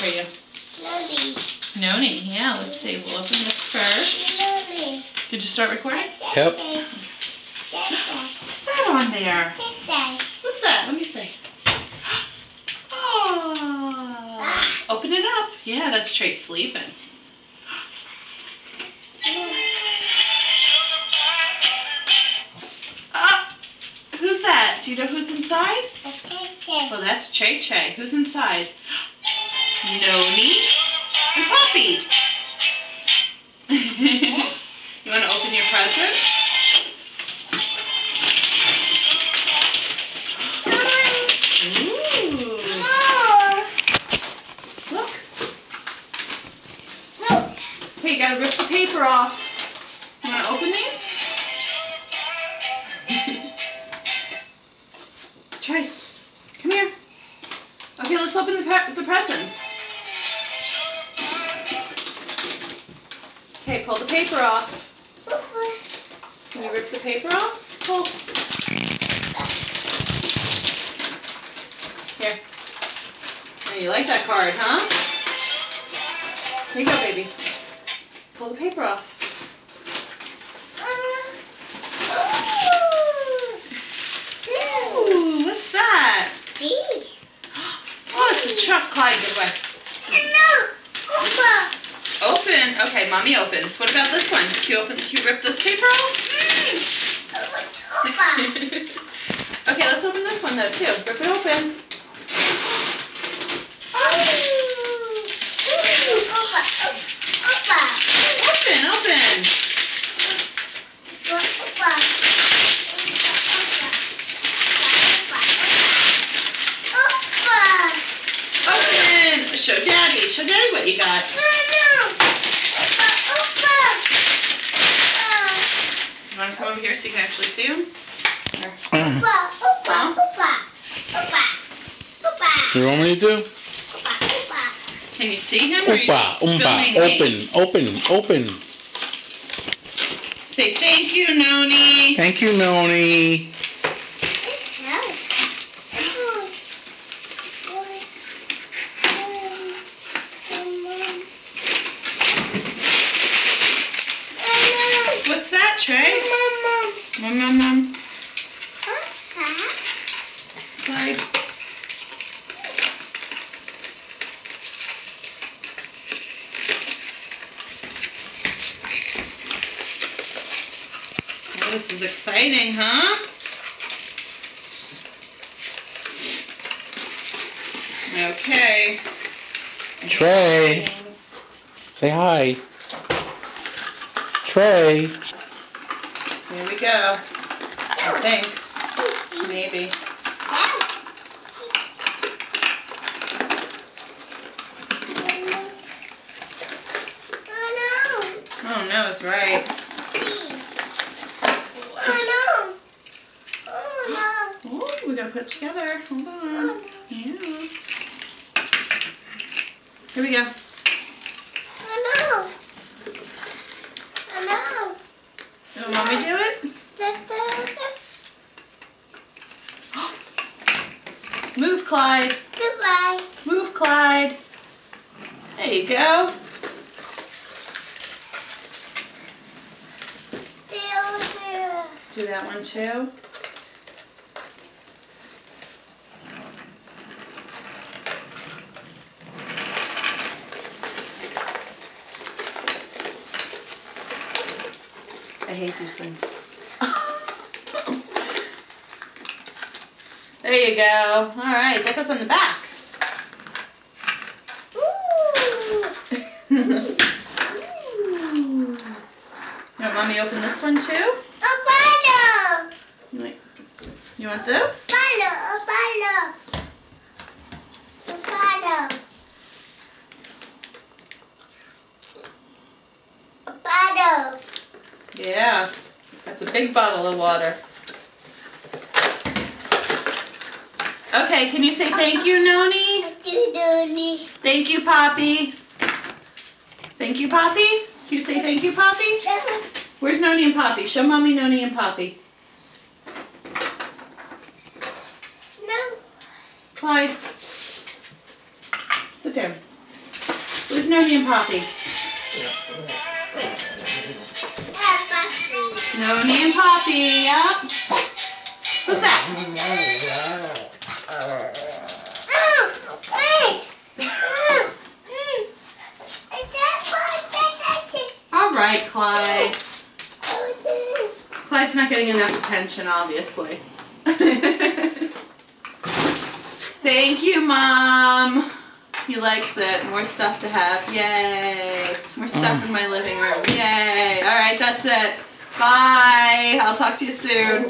are you? Noni. Noni, yeah, let's see. We'll open this first. Noni. Did you start recording? Yep. What's that on there? What's that? Let me see. Oh. Open it up. Yeah, that's Trey sleeping. Who's that? Do you know who's inside? Well, that's Trey Trey. Who's inside? Noni and Poppy. You want to open your present? Ooh. Look. Hey, you gotta rip the paper off. You want to open these? Trace, come here. Okay, let's open the presents. Okay, pull the paper off. Can you rip the paper off? Pull. Here. Oh, you like that card, huh? Here you go, baby. Pull the paper off. Ooh, what's that? Oh, it's a truck, Clyde. Good way. Open. Okay, Mommy opens. What about this one? Can you rip this paper off? Okay, let's open this one though too. Rip it open. Open. Open. Show Daddy what you got. You want to come over here so you can actually see him? You want me to? Can you see him? Or are you Open. Say thank you, Noni. Thank you, Noni. What's that, Trey? Mom. Clyde. Oh, this is exciting, huh? Okay. Trey. Say hi. Trey. Here we go. I think. Maybe. Oh no, it's right. Oh, we gotta put it together. Hold on. Yeah. Here we go. Will Mommy do it? Move, Clyde. Move, Clyde. There you go. Do that one too. I hate these things. There you go. All right, that goes on the back. You want Mommy open this one too? You want this? Yeah, that's a big bottle of water. Okay, can you say thank you, Noni? Thank you, Poppy. Thank you, Poppy? Can you say thank you, Poppy? Where's Noni and Poppy? Show Mommy Noni and Poppy. Clyde, sit down. Noni and Poppy? Noni and Poppy, yep. Who's that? All right, Clyde. Clyde's not getting enough attention, obviously. Thank you, Mom. He likes it. More stuff to have. Yay. More stuff in my living room. Yay. All right, that's it. Bye. I'll talk to you soon.